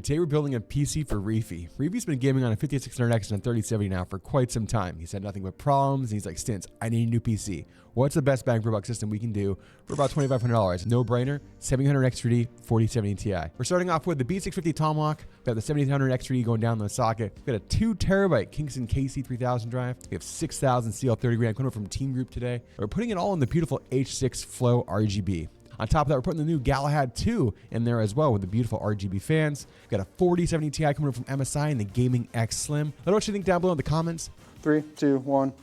today we're building a PC for Reefy. Reefy's been gaming on a 5600X and a 3070 now for quite some time. He's had nothing but problems, and he's like, Stince, I need a new PC. What's the best bang for buck system we can do for about $2,500? No brainer, 7800 X3D, 4070 Ti. We're starting off with the B650 Tomahawk. We have the 7800 X3D going down the socket. We've got a 2 terabyte Kingston KC3000 drive. We have 6000 CL30 RAM coming from Team Group today. We're putting it all in the beautiful H6 Flow RGB. On top of that, we're putting the new Galahad 2 in there as well with the beautiful RGB fans. We've got a 4070 Ti coming from MSI and the Gaming X Slim. Let me know what you think down below in the comments. 3, 2, 1.